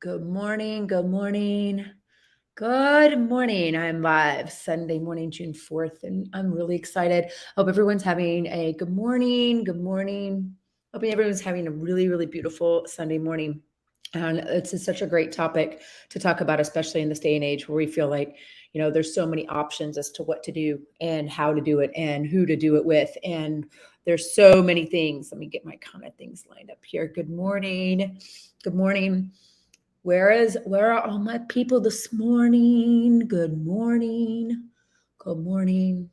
Good morning. Good morning. Good morning. I'm live Sunday morning, June 4th, and I'm really excited. Hope everyone's having a good morning. Good morning. Hoping everyone's having a really, really beautiful Sunday morning. And it's such a great topic to talk about, especially in this day and age where we feel like, there's so many options as to what to do and how to do it and who to do it with. And there's so many things. Let me get my kind of things lined up here. Good morning. Good morning. Where are all my people this morning? Good morning. Good morning.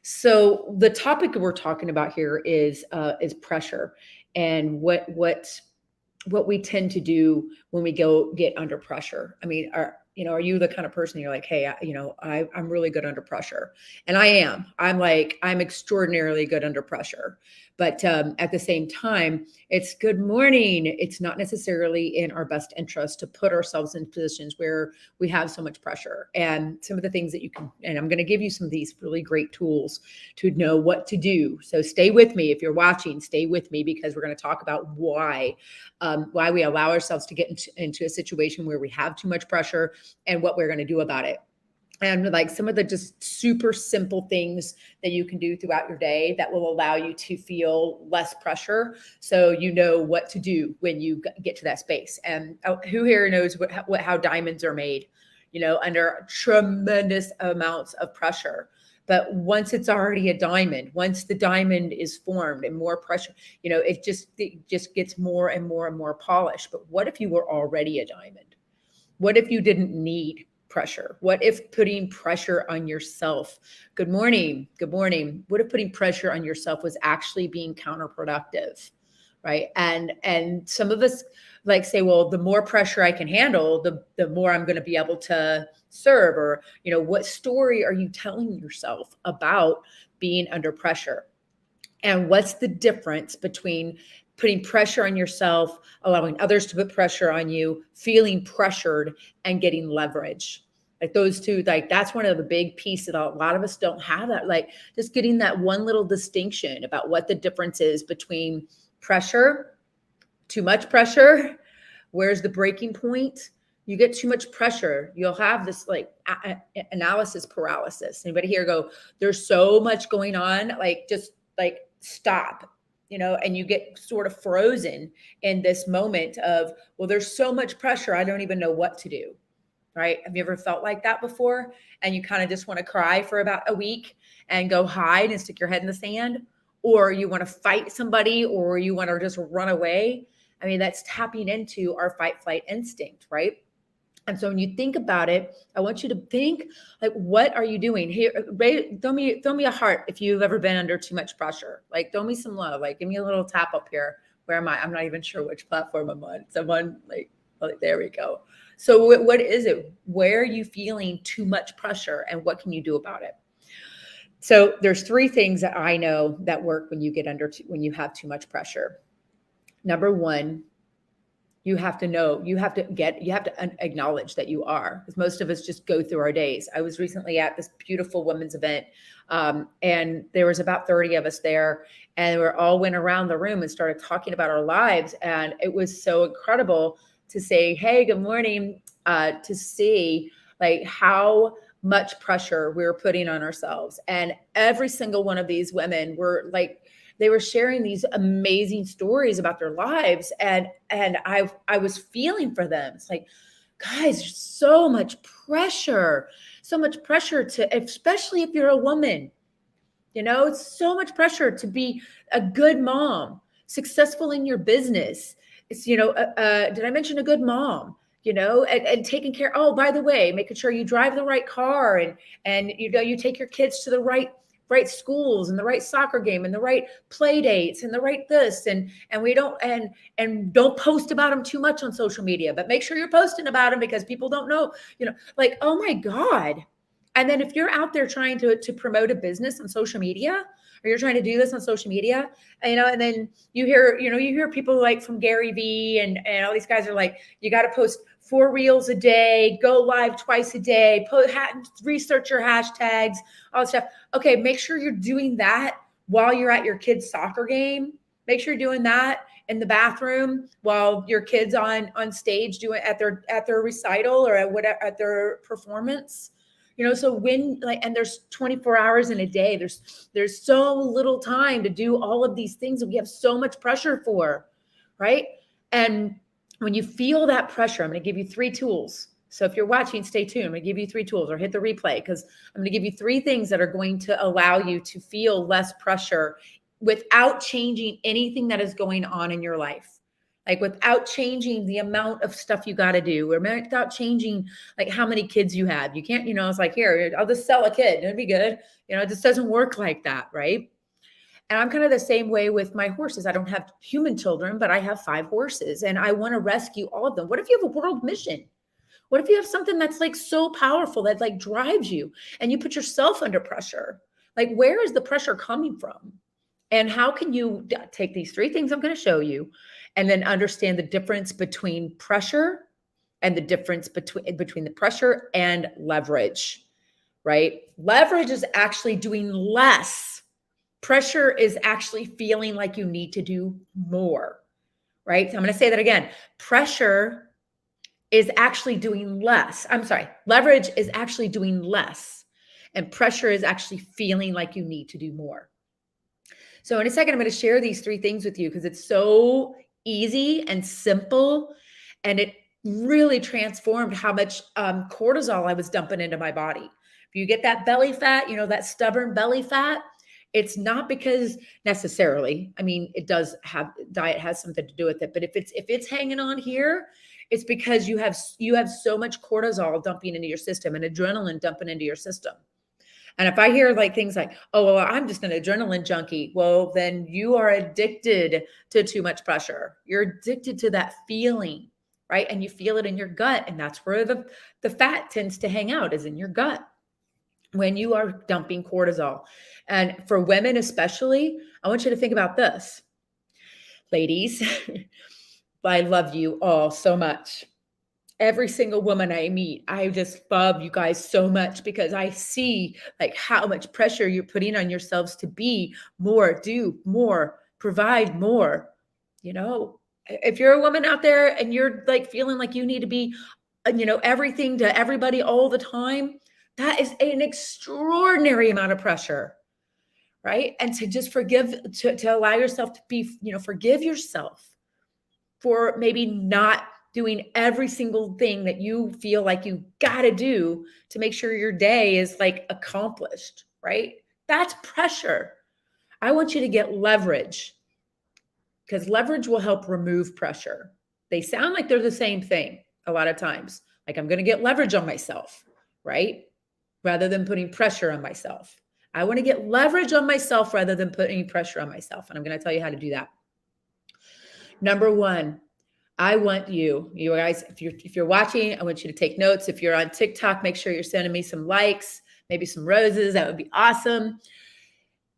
So the topic we're talking about here is pressure and what we tend to do when we go get under pressure. I mean, are you the kind of person you're like, hey, I'm really good under pressure, and I am. I'm extraordinarily good under pressure, but at the same time, it's good morning. It's not necessarily in our best interest to put ourselves in positions where we have so much pressure. And some of the things that you can, and I'm going to give you some of these really great tools to know what to do. So stay with me if you're watching. Stay with me because we're going to talk about why we allow ourselves to get into a situation where we have too much pressure and what we're going to do about it. And like some of the just super simple things that you can do throughout your day that will allow you to feel less pressure, so you know what to do when you get to that space. And who here knows how diamonds are made, under tremendous amounts of pressure. But once it's already a diamond, once the diamond is formed and more pressure, it just gets more and more and more polished. But what if you were already a diamond? What if you didn't need pressure? What if putting pressure on yourself? Good morning. Good morning. What if putting pressure on yourself was actually being counterproductive? Right. And some of us like say, well, the more pressure I can handle, the more I'm going to be able to serve. Or, what story are you telling yourself about being under pressure? And what's the difference between putting pressure on yourself, allowing others to put pressure on you, feeling pressured, and getting leverage? Like those two, like that's one of the big pieces that a lot of us don't have, that like just getting that one little distinction about what the difference is between pressure, too much pressure, where's the breaking point? You get too much pressure, you'll have this like analysis paralysis. Anybody here go, there's so much going on, like just like stop, and you get sort of frozen in this moment of, well, there's so much pressure, I don't even know what to do. Right? Have you ever felt like that before? And you kind of just want to cry for about a week and go hide and stick your head in the sand, or you want to fight somebody, or you want to just run away. I mean, that's tapping into our fight flight instinct, right? And so when you think about it, I want you to think like, what are you doing here? Throw me a heart if you've ever been under too much pressure. Like, throw me some love. Like, give me a little tap up here. Where am I? I'm not even sure which platform I'm on. Someone like, oh, there we go. So what is it? Where are you feeling too much pressure, and what can you do about it? So there's three things that I know that work when when you have too much pressure. Number one, you have to acknowledge that you are, because most of us just go through our days. I was recently at this beautiful women's event, and there was about 30 of us there, and we all went around the room and started talking about our lives. And it was so incredible to say, hey, good morning, to see like how much pressure we were putting on ourselves. And every single one of these women were like, they were sharing these amazing stories about their lives, and I was feeling for them. It's like, guys, there's so much pressure to, especially if you're a woman, it's so much pressure to be a good mom, successful in your business. It's, did I mention a good mom? And taking care. Oh, by the way, making sure you drive the right car, and you take your kids to the right schools, and the right soccer game, and the right play dates, and the right this, and we don't, and don't post about them too much on social media, but make sure you're posting about them because people don't know, like, oh my God. And then if you're out there trying to promote a business on social media, or you're trying to do this on social media, and then you hear people like from Gary Vee and all these guys are like, you got to post 4 reels a day, go live twice a day, research your hashtags, all that stuff. Okay, make sure you're doing that while you're at your kid's soccer game. Make sure you're doing that in the bathroom while your kid's on stage doing at their recital or at their performance. So when and there's 24 hours in a day, there's so little time to do all of these things that we have so much pressure for, right? And when you feel that pressure, I'm going to give you 3 tools. So if you're watching, stay tuned. I'm going to give you 3 tools, or hit the replay, because I'm going to give you 3 things that are going to allow you to feel less pressure without changing anything that is going on in your life. Like without changing the amount of stuff you got to do, or without changing like how many kids you have. You can't, it's like, here, I'll just sell a kid. It'd be good. It just doesn't work like that, right? And I'm kind of the same way with my horses. I don't have human children, but I have 5 horses and I want to rescue all of them. What if you have a world mission? What if you have something that's like so powerful that like drives you and you put yourself under pressure? Like, where is the pressure coming from? And how can you take these 3 things I'm going to show you and then understand the difference between pressure and the difference between the pressure and leverage, right? Leverage is actually doing less. Pressure is actually feeling like you need to do more, right? So I'm going to say that again. Pressure is actually doing less. I'm sorry. Leverage is actually doing less. And pressure is actually feeling like you need to do more. So in a second, I'm going to share these 3 things with you because it's so easy and simple. And it really transformed how much cortisol I was dumping into my body. If you get that belly fat, that stubborn belly fat, it's not because necessarily, diet has something to do with it. But if it's hanging on here, it's because you have so much cortisol dumping into your system and adrenaline dumping into your system. And if I hear like things like, oh, well, I'm just an adrenaline junkie. Well, then you are addicted to too much pressure. You're addicted to that feeling, right? And you feel it in your gut. And that's where the fat tends to hang out, is in your gut when you are dumping cortisol. And for women especially, I want you to think about this. Ladies, I love you all so much. Every single woman I meet, I just love you guys so much because I see like how much pressure you're putting on yourselves to be more, do more, provide more. If you're a woman out there and you're like feeling like you need to be, everything to everybody all the time, that is an extraordinary amount of pressure, right? And to just to allow yourself to be, forgive yourself for maybe not doing every single thing that you feel like you got to do to make sure your day is like accomplished, right? That's pressure. I want you to get leverage, because leverage will help remove pressure. They sound like they're the same thing a lot of times. Like, I'm going to get leverage on myself, right? Rather than putting pressure on myself. I want to get leverage on myself rather than putting pressure on myself. And I'm going to tell you how to do that. Number 1, I want you guys, if you're watching, I want you to take notes. If you're on TikTok, make sure you're sending me some likes, maybe some roses. That would be awesome.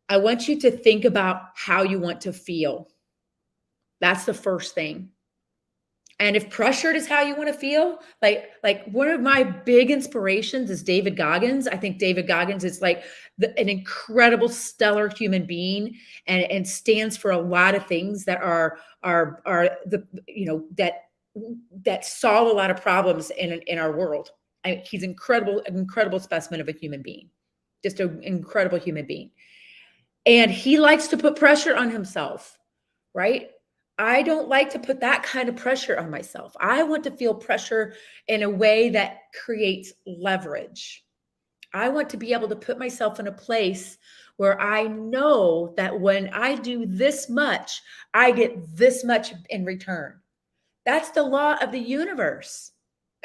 I want you to think about how you want to feel. That's the first thing. And if pressured is how you want to feel, like one of my big inspirations is David Goggins. I think David Goggins is like an incredible, stellar human being, and stands for a lot of things that are the that solve a lot of problems in our world. He's an incredible specimen of a human being, just an incredible human being, and he likes to put pressure on himself, right? I don't like to put that kind of pressure on myself. I want to feel pressure in a way that creates leverage. I want to be able to put myself in a place where I know that when I do this much, I get this much in return. That's the law of the universe.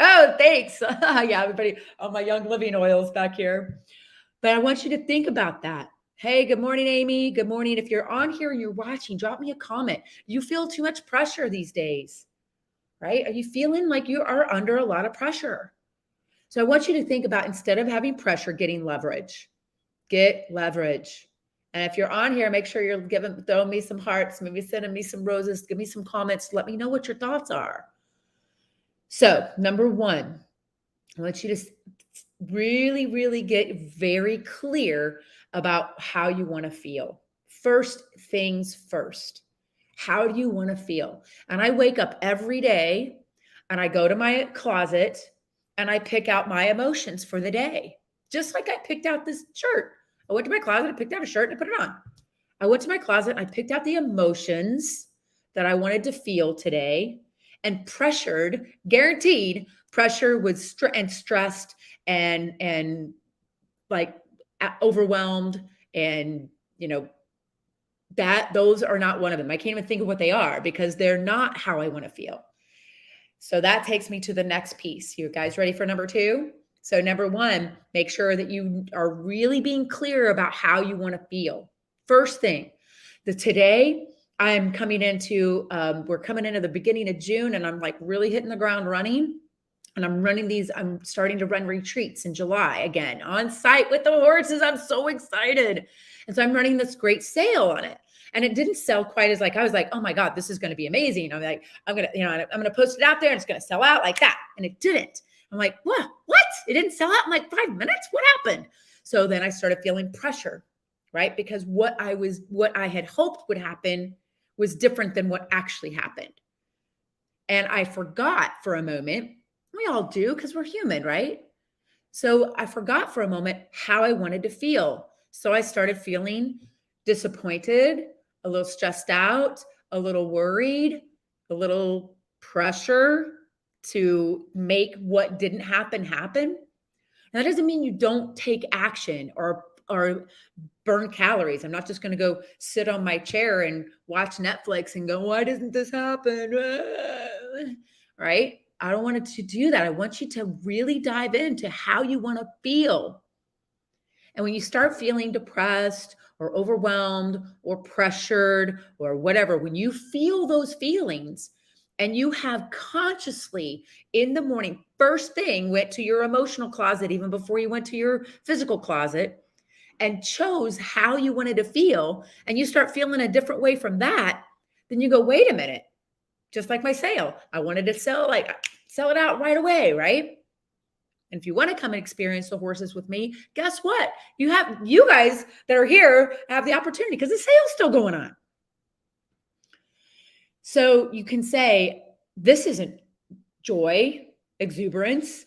Oh, thanks. Yeah, everybody, all my Young Living oils back here. But I want you to think about that. Hey, good morning, Amy. Good morning. If you're on here and you're watching, drop me a comment. Do you feel too much pressure these days, right? Are you feeling like you are under a lot of pressure? So I want you to think about, instead of having pressure, getting leverage. Get leverage. And if you're on here, make sure you're throwing me some hearts, maybe sending me some roses, give me some comments. Let me know what your thoughts are. So number 1, I want you to really, really get very clear about how you want to feel. First things first. How do you want to feel? And I wake up every day and I go to my closet and I pick out my emotions for the day. Just like I picked out this shirt. I went to my closet, I picked out a shirt and I put it on. I went to my closet, I picked out the emotions that I wanted to feel today and pressured, guaranteed pressure was and stressed and like overwhelmed and that those are not one of them. I can't even think of what they are because they're not how I want to feel. So that takes me to the next piece. You guys ready for number 2? So number 1, make sure that you are really being clear about how you want to feel. First thing, today I'm coming into, we're coming into the beginning of June and I'm like really hitting the ground running. And I'm starting to run retreats in July again on site with the horses. I'm so excited. And so I'm running this great sale on it. And it didn't sell quite as I was like, oh my God, this is going to be amazing. I'm like, I'm going to post it out there and it's going to sell out like that. And it didn't. I'm like, what? It didn't sell out in like 5 minutes? What happened? So then I started feeling pressure, right? Because what I had hoped would happen was different than what actually happened. And I forgot for a moment. We all do because we're human, right? So I forgot for a moment how I wanted to feel. So I started feeling disappointed, a little stressed out, a little worried, a little pressure to make what didn't happen. That doesn't mean you don't take action or burn calories. I'm not just going to go sit on my chair and watch Netflix and go, why doesn't this happen? Right? I don't want to do that. I want you to really dive into how you want to feel. And when you start feeling depressed or overwhelmed or pressured or whatever, when you feel those feelings and you have consciously in the morning, first thing went to your emotional closet, even before you went to your physical closet, and chose how you wanted to feel, and you start feeling a different way from that, then you go, wait a minute, just like my sale. I wanted to sell it out right away, right? And if you want to come and experience the horses with me, guess what? You guys that are here have the opportunity because the sale's still going on. So you can say, this isn't joy, exuberance,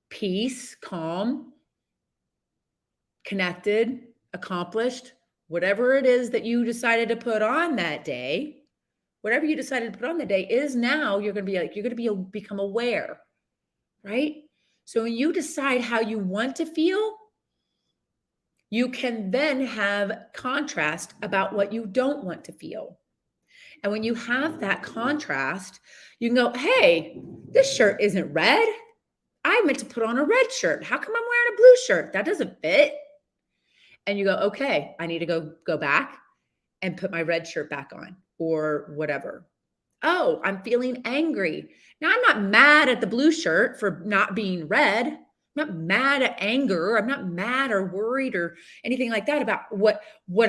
peace, calm, connected, accomplished, whatever it is that you decided to put on that day. Whatever you decided to put on the day is now you're going to become aware, right? So when you decide how you want to feel, you can then have contrast about what you don't want to feel. And when you have that contrast, you can go, hey, this shirt isn't red. I meant to put on a red shirt. How come I'm wearing a blue shirt? That doesn't fit. And you go, okay, I need to go back and put my red shirt back on or whatever. Oh, I'm feeling angry. Now, I'm not mad at the blue shirt for not being red. I'm not mad at anger. I'm not mad or worried or anything like that about what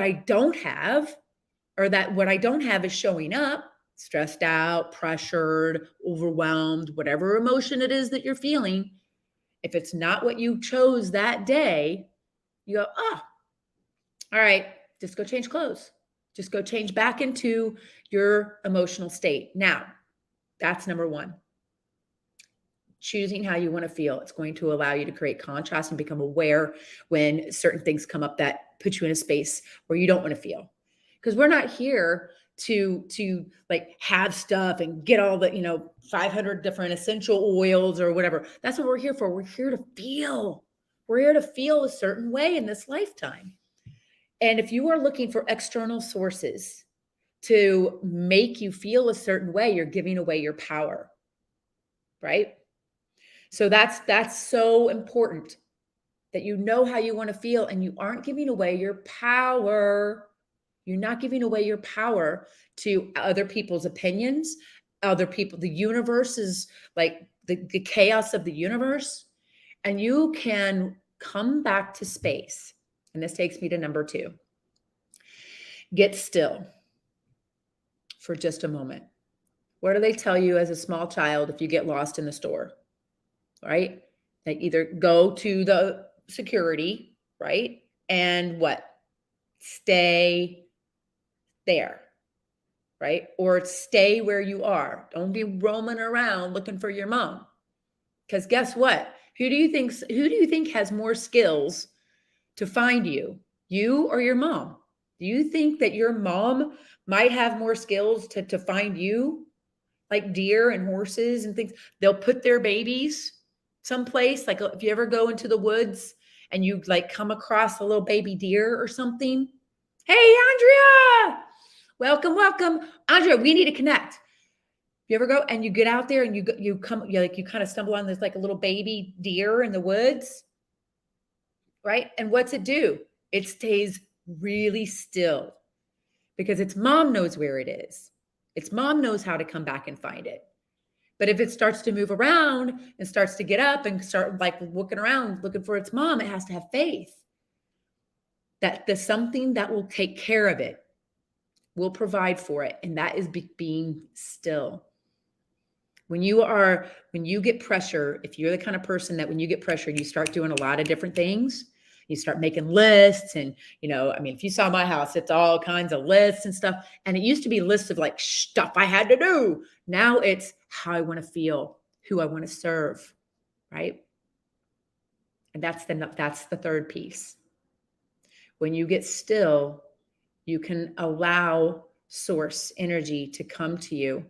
I don't have, or that what I don't have is showing up, stressed out, pressured, overwhelmed, whatever emotion it is that you're feeling. If it's not what you chose that day, you go, oh, all right, just go change clothes. Just go change back into your emotional state. Now, that's number 1. Choosing how you want to feel. It's going to allow you to create contrast and become aware when certain things come up that put you in a space where you don't want to feel. Because we're not here to like have stuff and get all the 500 different essential oils or whatever. That's what we're here for. We're here to feel. We're here to feel a certain way in this lifetime. And if you are looking for external sources to make you feel a certain way, you're giving away your power, right? So that's so important that you know how you want to feel and you aren't giving away your power. You're not giving away your power to other people's opinions, other people. The universe is like the chaos of the universe. And you can come back to space. And this takes me to number 2. Get still for just a moment. What do they tell you as a small child if you get lost in the store? Right? They either go to the security, right? And what? Stay there. right? Or stay where you are. Don't be roaming around looking for your mom. Because guess what? Who do you think has more skills to find you? You or your mom? Do you think that your mom might have more skills to find you? Like deer and horses and things. They'll put their babies someplace. Like if you ever go into the woods and you like come across a little baby deer or something. Hey, Andrea, welcome, welcome. Andrea, we need to connect. You ever go and you get out there and you kind of stumble on this like a little baby deer in the woods, right? And what's it do? It stays really still because its mom knows where it is. Its mom knows how to come back and find it. But if it starts to move around and starts to get up and start like looking around, looking for its mom, it has to have faith that there's something that will take care of it, will provide for it. And that is being still. When you get pressure, if you're the kind of person that when you get pressure, you start doing a lot of different things, you start making lists and, if you saw my house, it's all kinds of lists and stuff. And it used to be lists of like stuff I had to do. Now it's how I want to feel, who I want to serve, right? And that's the third piece. When you get still, you can allow source energy to come to you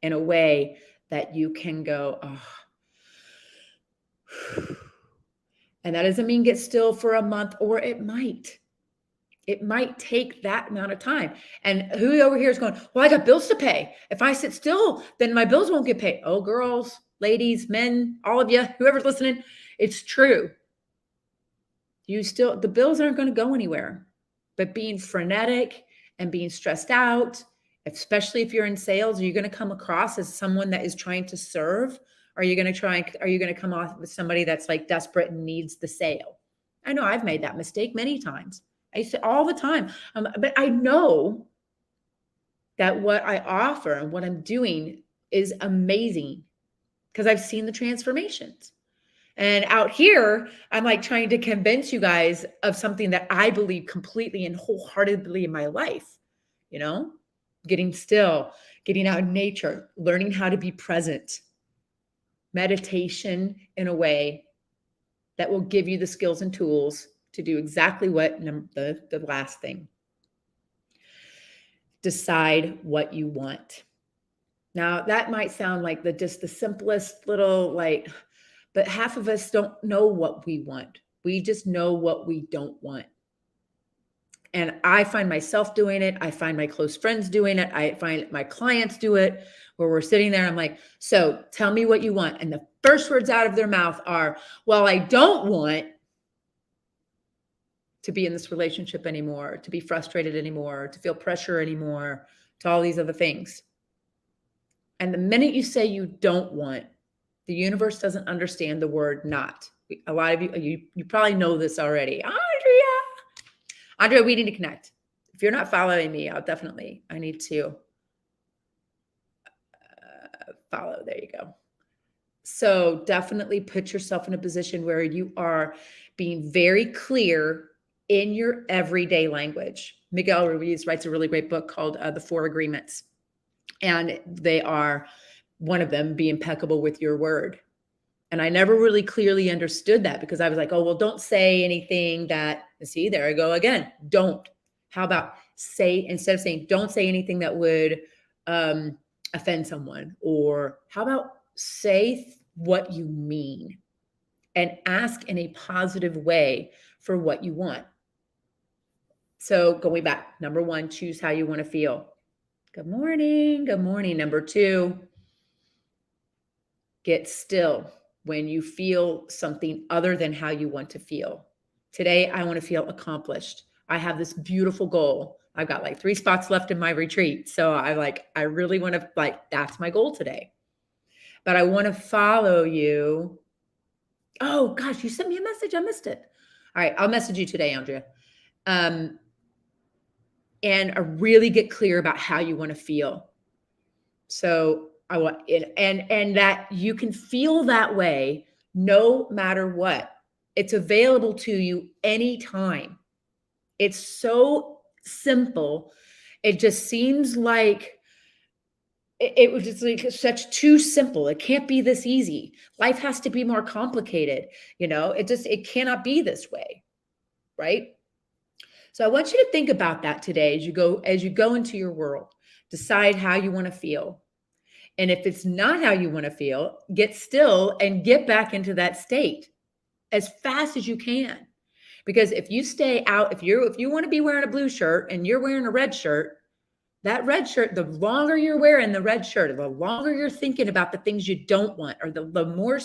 in a way that you can go, oh. And that doesn't mean get still for a month, or it might take that amount of time. And who over here is going, well, I got bills to pay. If I sit still, then my bills won't get paid. Oh, girls, ladies, men, all of you, whoever's listening, it's true. The bills aren't going to go anywhere. But being frenetic and being stressed out, especially if you're in sales, are you going to come across as someone that is trying to serve? Are you going to come off with somebody that's like desperate and needs the sale? I know I've made that mistake many times. I say all the time. But I know that what I offer and what I'm doing is amazing because I've seen the transformations. And out here, I'm like trying to convince you guys of something that I believe completely and wholeheartedly in my life, getting still, getting out in nature, learning how to be present, meditation in a way that will give you the skills and tools to do exactly what the last thing. Decide what you want. Now, that might sound like just the simplest little but half of us don't know what we want. We just know what we don't want. And I find myself doing it. I find my close friends doing it. I find my clients do it, where we're sitting there and I'm like, so tell me what you want. And the first words out of their mouth are, well, I don't want to be in this relationship anymore, to be frustrated anymore, to feel pressure anymore, to all these other things. And the minute you say you don't want, the universe doesn't understand the word not. A lot of you probably know this already. Andrea, we need to connect. If you're not following me, I need to follow. There you go. So definitely put yourself in a position where you are being very clear in your everyday language. Miguel Ruiz writes a really great book called The 4 Agreements. And they are, one of them, be impeccable with your word. And I never really clearly understood that because I was like, oh, well, don't say anything that, see, there I go again. Don't. How about instead of saying, don't say anything that would offend someone, or how about say what you mean and ask in a positive way for what you want. So going back, number 1, choose how you want to feel. Good morning. Good morning. Number 2, get still when you feel something other than how you want to feel. Today, I want to feel accomplished. I have this beautiful goal. I've got like 3 spots left in my retreat. So I really want to that's my goal today. But I want to follow you. Oh gosh, you sent me a message. I missed it. All right. I'll message you today, Andrea. And I really get clear about how you want to feel. So I want it, and that you can feel that way no matter what. It's available to you anytime. It's so simple It just seems like it was just like such too simple. It can't be this easy. Life has to be more complicated. It cannot be this way, right? So I want you to think about that today as you go into your world. Decide how you want to feel. And if it's not how you want to feel, get still and get back into that state as fast as you can. Because if you stay out, if you want to be wearing a blue shirt and you're wearing a red shirt, that red shirt, the longer you're wearing the red shirt, the longer you're thinking about the things you don't want, or the more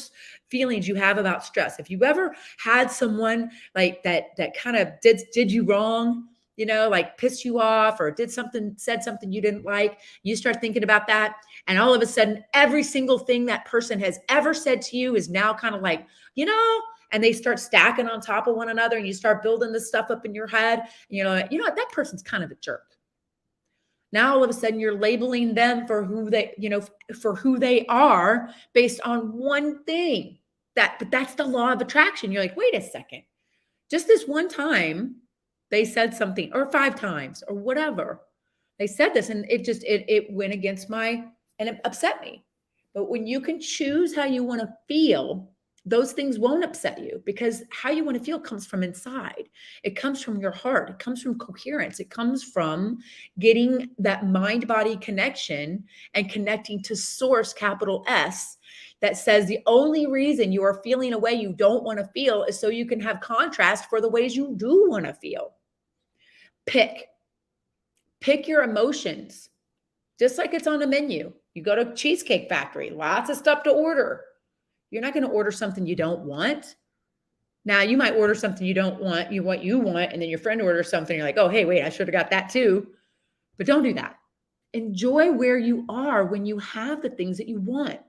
feelings you have about stress. If you ever had someone like that kind of did you wrong, like pissed you off or said something you didn't like, you start thinking about that. And all of a sudden, every single thing that person has ever said to you is now kind of like, and they start stacking on top of one another, and you start building this stuff up in your head. And that person's kind of a jerk. Now all of a sudden you're labeling them for who they are based on one thing. But that's the law of attraction. You're like, wait a second. Just this one time they said something, or 5 times or whatever. They said this and it went against and it upset me. But when you can choose how you want to feel, those things won't upset you, because how you want to feel comes from inside. It comes from your heart. It comes from coherence. It comes from getting that mind-body connection and connecting to source, capital S, that says the only reason you are feeling a way you don't want to feel is so you can have contrast for the ways you do want to feel. Pick your emotions, just like it's on a menu. You go to Cheesecake Factory, lots of stuff to order. You're not going to order something you don't want. Now, you might order something you don't want, you want, and then your friend orders something, you're like, oh, hey, wait, I should have got that too. But don't do that. Enjoy where you are when you have the things that you want.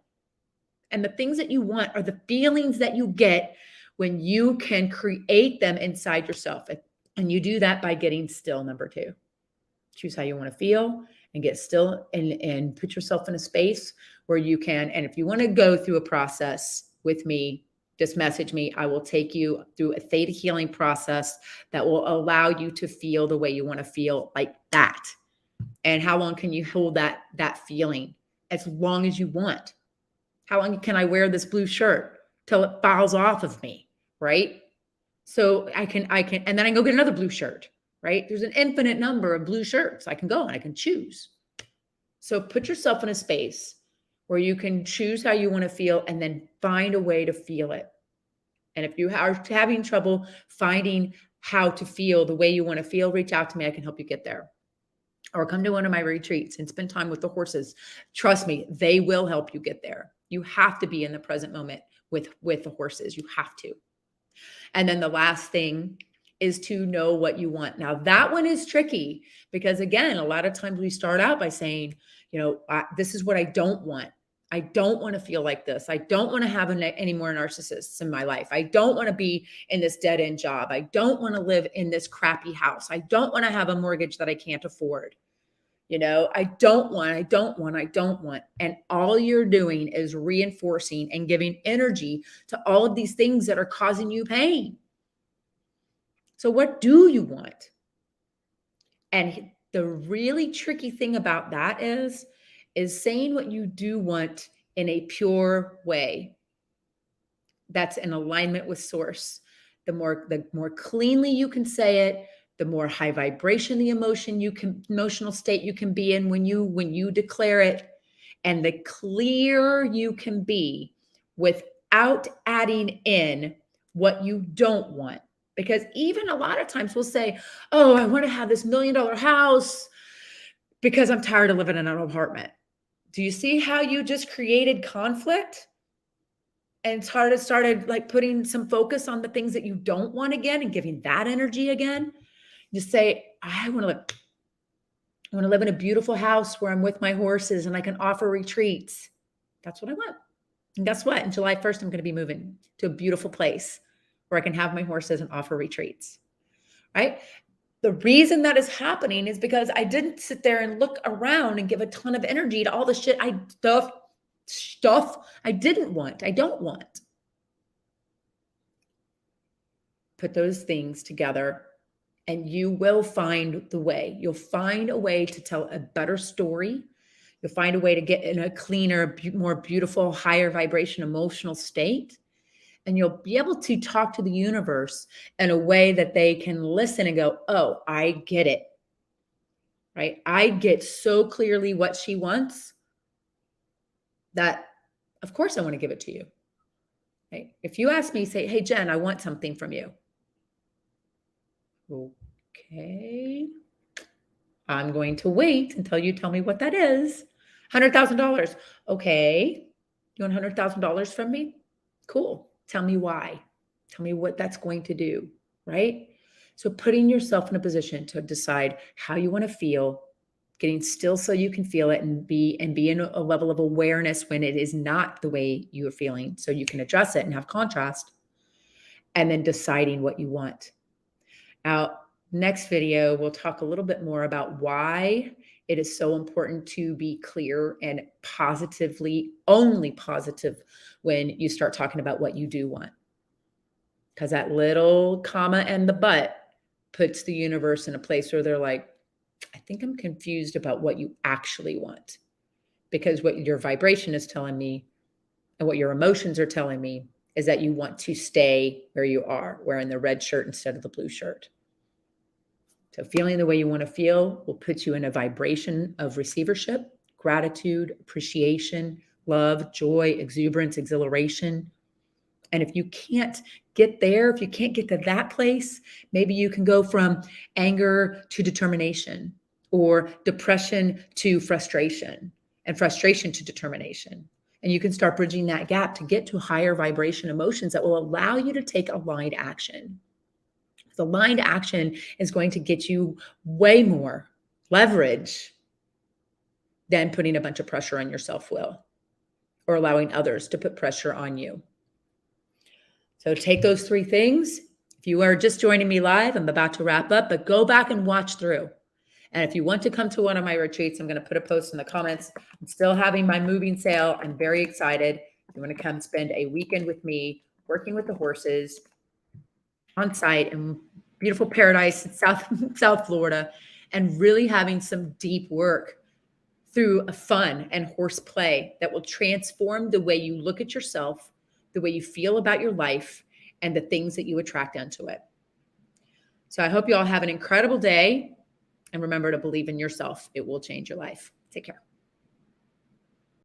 And the things that you want are the feelings that you get when you can create them inside yourself. And you do that by getting still, number 2. Choose how you want to feel and get still and put yourself in a space where you can. And if you want to go through a process with me, just message me. I will take you through a theta healing process that will allow you to feel the way you want to feel, like that. And how long can you hold that feeling? As long as you want. How long can I wear this blue shirt till it falls off of me, right? So I can, and then I can go get another blue shirt, right? There's an infinite number of blue shirts. I can go and I can choose. So put yourself in a space where you can choose how you want to feel and then find a way to feel it. And if you are having trouble finding how to feel the way you want to feel, reach out to me. I can help you get there. Or come to one of my retreats and spend time with the horses. Trust me, they will help you get there. You have to be in the present moment with the horses. You have to. And then the last thing is to know what you want. Now, that one is tricky because, again, a lot of times we start out by saying, this is what I don't want. I don't want to feel like this. I don't want to have any more narcissists in my life. I don't want to be in this dead end job. I don't want to live in this crappy house. I don't want to have a mortgage that I can't afford. I don't want. And all you're doing is reinforcing and giving energy to all of these things that are causing you pain. So what do you want? And the really tricky thing about that is saying what you do want in a pure way. That's in alignment with source. The more cleanly you can say it, the more high vibration the emotional state you can be in when you declare it, and the clearer you can be without adding in what you don't want. Because even a lot of times we'll say, oh, I want to have this $1 million house because I'm tired of living in an apartment. Do you see how you just created conflict? And started like putting some focus on the things that you don't want again and giving that energy again. Just say, I want to live in a beautiful house where I'm with my horses and I can offer retreats. That's what I want. And guess what? On July 1st, I'm going to be moving to a beautiful place where I can have my horses and offer retreats, right? The reason that is happening is because I didn't sit there and look around and give a ton of energy to all the stuff I didn't want. I don't want. Put those things together and you will find the way. You'll find a way to tell a better story. You'll find a way to get in a cleaner, more beautiful, higher vibration emotional state. And you'll be able to talk to the universe in a way that they can listen and go, oh, I get it. Right? I get so clearly what she wants that, of course, I want to give it to you. Right? If you ask me, say, hey, Jen, I want something from you. Okay. I'm going to wait until you tell me what that is. $100,000. Okay. You want $100,000 from me? Cool. Tell me why. Tell me what that's going to do. Right? So putting yourself in a position to decide how you want to feel, getting still so you can feel it and be in a level of awareness when it is not the way you are feeling, so you can address it and have contrast, and then deciding what you want. Now, next video, we'll talk a little bit more about why it is so important to be clear and positively, only positive when you start talking about what you do want. Because that little comma and the but puts the universe in a place where they're like, I think I'm confused about what you actually want. Because what your vibration is telling me and what your emotions are telling me is that you want to stay where you are, wearing the red shirt instead of the blue shirt. So feeling the way you want to feel will put you in a vibration of receivership, gratitude, appreciation, love, joy, exuberance, exhilaration. And if you can't get there, if you can't get to that place, maybe you can go from anger to determination, or depression to frustration, and frustration to determination. And you can start bridging that gap to get to higher vibration emotions that will allow you to take aligned action. The aligned action is going to get you way more leverage than putting a bunch of pressure on your self-will or allowing others to put pressure on you. So take those 3 things. If you are just joining me live, I'm about to wrap up, but go back and watch through. And if you want to come to one of my retreats, I'm going to put a post in the comments. I'm still having my moving sale. I'm very excited. If you want to come spend a weekend with me, working with the horses on site in beautiful paradise in South Florida, and really having some deep work through a fun and horse play that will transform the way you look at yourself, the way you feel about your life, and the things that you attract onto it. So I hope you all have an incredible day, and remember to believe in yourself. It will change your life. Take care.